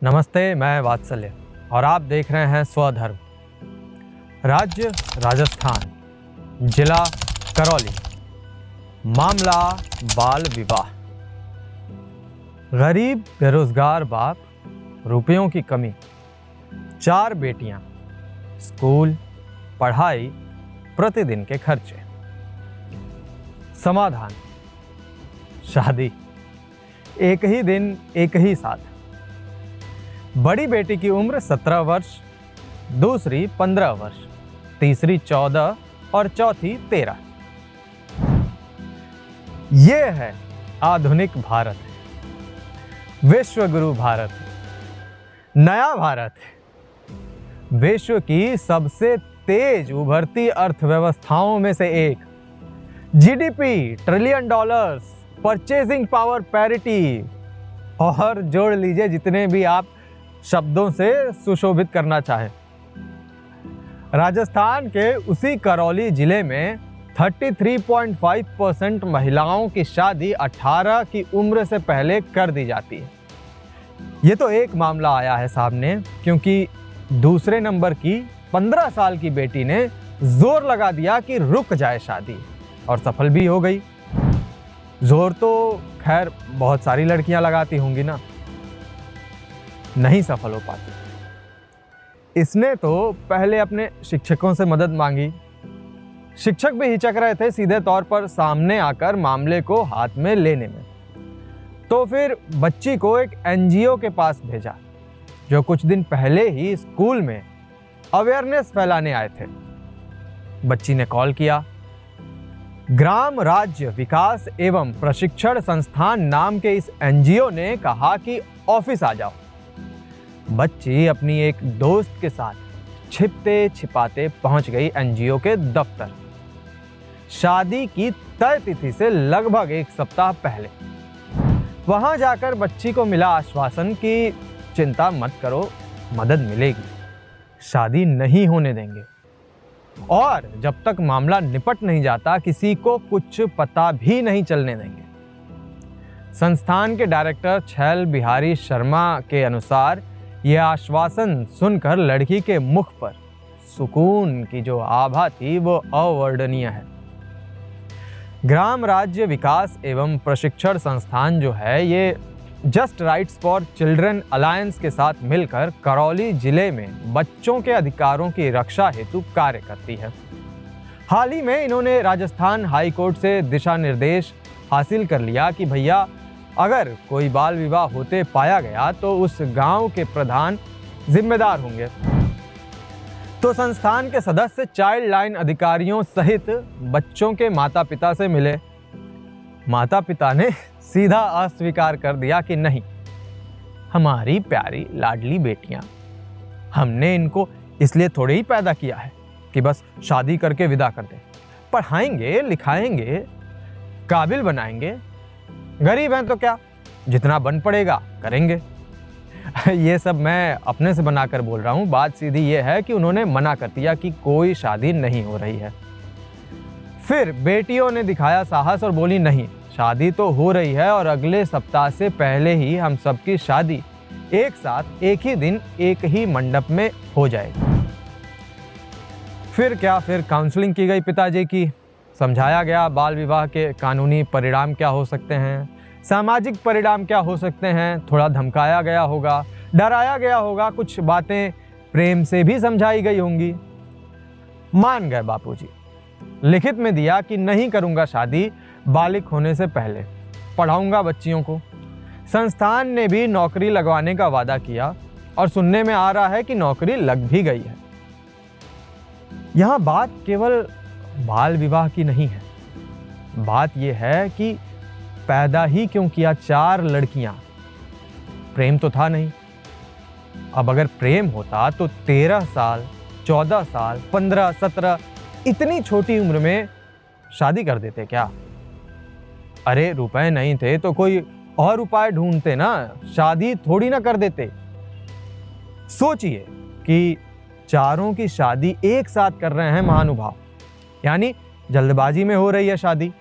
नमस्ते, मैं वात्सल्य और आप देख रहे हैं स्वधर्म। राज्य राजस्थान, जिला करौली, मामला बाल विवाह। गरीब बेरोजगार बाप, रुपयों की कमी, 4 बेटियां, स्कूल, पढ़ाई, प्रतिदिन के खर्चे। समाधान, शादी, एक ही दिन एक ही साथ। बड़ी बेटी की उम्र 17 वर्ष, दूसरी 15 वर्ष, तीसरी 14 और चौथी 13। ये है आधुनिक भारत, विश्व गुरु भारत, नया भारत, विश्व की सबसे तेज उभरती अर्थव्यवस्थाओं में से एक। GDP trillion dollars, purchasing power parity, और जोड़ लीजिए जितने भी आप शब्दों से सुशोभित करना चाहें। राजस्थान के उसी करौली जिले में 33.5% महिलाओं की शादी 18 की उम्र से पहले कर दी जाती है। ये तो एक मामला आया है सामने, क्योंकि दूसरे नंबर की 15 साल की बेटी ने जोर लगा दिया कि रुक जाए शादी, और सफल भी हो गई। जोर तो खैर बहुत सारी लड़कियां लगाती होंगी ना, नहीं सफल हो पाती। इसने तो पहले अपने शिक्षकों से मदद मांगी। शिक्षक भी हिचक रहे थे सीधे तौर पर सामने आकर मामले को हाथ में लेने में। तो फिर बच्ची को एक एनजीओ के पास भेजा, जो कुछ दिन पहले ही स्कूल में अवेयरनेस फैलाने आए थे। बच्ची ने कॉल किया। ग्राम राज्य विकास एवं प्रशिक्षण संस्थान नाम के इस एनजीओ ने कहा कि ऑफिस आ जाओ। बच्ची अपनी एक दोस्त के साथ छिपते छिपाते पहुंच गई एनजीओ के दफ्तर, शादी की तय तिथि से लगभग 1 सप्ताह पहले। वहां जाकर बच्ची को मिला आश्वासन कि चिंता मत करो, मदद मिलेगी, शादी नहीं होने देंगे, और जब तक मामला निपट नहीं जाता किसी को कुछ पता भी नहीं चलने देंगे। संस्थान के डायरेक्टर छैल बिहारी शर्मा के अनुसार यह आश्वासन सुनकर लड़की के मुख पर सुकून की जो आभा थी वो अवर्णनीय है। ग्राम राज्य विकास एवं प्रशिक्षण संस्थान जो है, ये just rights for children alliance के साथ मिलकर करौली जिले में बच्चों के अधिकारों की रक्षा हेतु कार्य करती है। हाल ही में इन्होंने राजस्थान हाई कोर्ट से दिशा निर्देश हासिल कर लिया कि भैया अगर कोई बाल विवाह होते पाया गया तो उस गांव के प्रधान जिम्मेदार होंगे। तो संस्थान के सदस्य चाइल्ड लाइन अधिकारियों सहित बच्चों के माता पिता से मिले। माता पिता ने सीधा अस्वीकार कर दिया कि नहीं, हमारी प्यारी लाडली बेटियां, हमने इनको इसलिए थोड़े ही पैदा किया है कि बस शादी करके विदा कर दें। पढ़ाएंगे, लिखाएंगे, काबिल बनाएंगे। गरीब हैं तो क्या, जितना बन पड़ेगा करेंगे। ये सब मैं अपने से बनाकर बोल रहा हूँ। बात सीधी ये है कि उन्होंने मना कर दिया कि कोई शादी नहीं हो रही है। फिर बेटियों ने दिखाया साहस और बोली नहीं, शादी तो हो रही है, और अगले सप्ताह से पहले ही हम सबकी शादी एक साथ एक ही दिन एक ही मंडप में हो जाएगी। फिर क्या, फिर काउंसलिंग की गई पिताजी की, समझाया गया बाल विवाह के कानूनी परिणाम क्या हो सकते हैं, सामाजिक परिणाम क्या हो सकते हैं। थोड़ा धमकाया गया होगा, डराया गया होगा, कुछ बातें प्रेम से भी समझाई गई होंगी। मान गए बापूजी, लिखित में दिया कि नहीं करूंगा शादी बालिग होने से पहले, पढ़ाऊंगा बच्चियों को। संस्थान ने भी नौकरी लगवाने का वादा किया, और सुनने में आ रहा है कि नौकरी लग भी गई है। यहां बात केवल बाल विवाह की नहीं है, बात यह है कि पैदा ही क्यों किया 4 लड़कियां। प्रेम तो था नहीं। अब अगर प्रेम होता तो 13 साल, 14 साल, 15, 17 इतनी छोटी उम्र में शादी कर देते क्या? अरे रुपए नहीं थे तो कोई और उपाय ढूंढते ना, शादी थोड़ी ना कर देते। सोचिए कि चारों की शादी एक साथ कर रहे हैं महानुभाव, यानी जल्दबाजी में हो रही है शादी,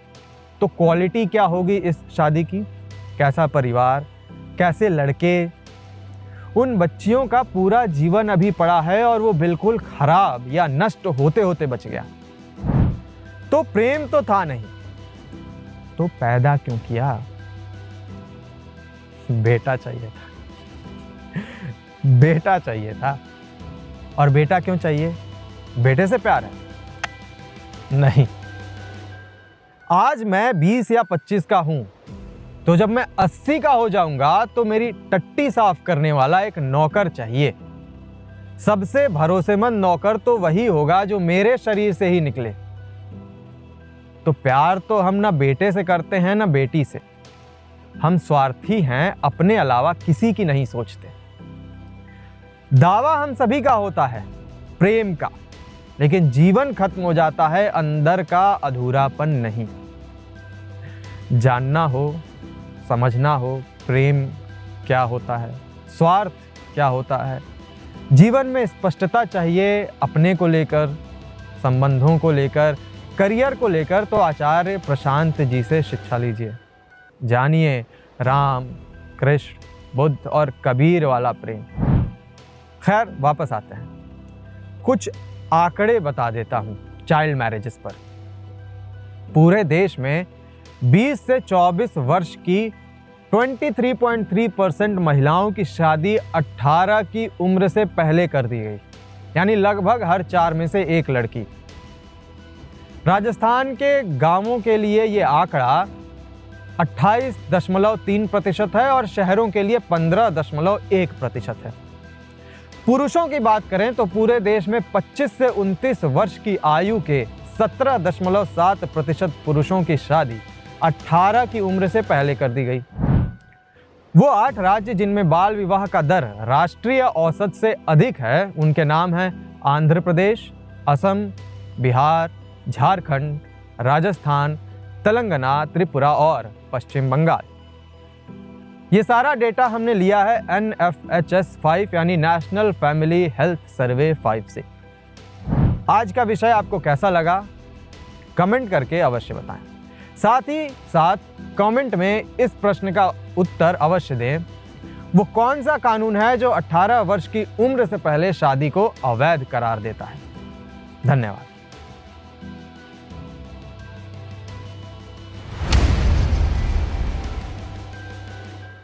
तो क्वालिटी क्या होगी इस शादी की? कैसा परिवार, कैसे लड़के, उन बच्चियों का पूरा जीवन अभी पड़ा है और वो बिल्कुल खराब या नष्ट होते होते बच गया। तो प्रेम तो था नहीं, तो पैदा क्यों किया? बेटा चाहिए था, बेटा चाहिए था। और बेटा क्यों चाहिए? बेटे से प्यार है? नहीं। आज मैं 20 या 25 का हूं, तो जब मैं 80 का हो जाऊंगा तो मेरी टट्टी साफ करने वाला एक नौकर चाहिए। सबसे भरोसेमंद नौकर तो वही होगा जो मेरे शरीर से ही निकले। तो प्यार तो हम ना बेटे से करते हैं ना बेटी से। हम स्वार्थी हैं, अपने अलावा किसी की नहीं सोचते। दावा हम सभी का होता है प्रेम का, लेकिन जीवन खत्म हो जाता है अंदर का अधूरापन नहीं। जानना हो, समझना हो प्रेम क्या होता है, स्वार्थ क्या होता है, जीवन में स्पष्टता चाहिए अपने को लेकर, संबंधों को लेकर, करियर को लेकर, तो आचार्य प्रशांत जी से शिक्षा लीजिए। जानिए राम, कृष्ण, बुद्ध और कबीर वाला प्रेम। खैर वापस आते हैं, कुछ आंकड़े बता देता हूं चाइल्ड मैरिजेस पर। पूरे देश में 20 से 24 वर्ष की 23.3% महिलाओं की शादी 18 की उम्र से पहले कर दी गई, यानी लगभग हर 4 में से 1 लड़की। राजस्थान के गांवों के लिए ये आंकड़ा 28.3% है और शहरों के लिए 15.1% है। पुरुषों की बात करें तो पूरे देश में 25 से 29 वर्ष की आयु के 17.7% पुरुषों की शादी 18 की उम्र से पहले कर दी गई। वो 8 राज्य जिनमें बाल विवाह का दर राष्ट्रीय औसत से अधिक है, उनके नाम हैं आंध्र प्रदेश, असम, बिहार, झारखंड, राजस्थान, तेलंगाना, त्रिपुरा और पश्चिम बंगाल। ये सारा डेटा हमने लिया है NFHS 5 यानी नेशनल फैमिली हेल्थ सर्वे 5 से। आज का विषय आपको कैसा लगा कमेंट करके अवश्य बताएं। साथ ही साथ कमेंट में इस प्रश्न का उत्तर अवश्य दें, वो कौन सा कानून है जो 18 वर्ष की उम्र से पहले शादी को अवैध करार देता है। धन्यवाद।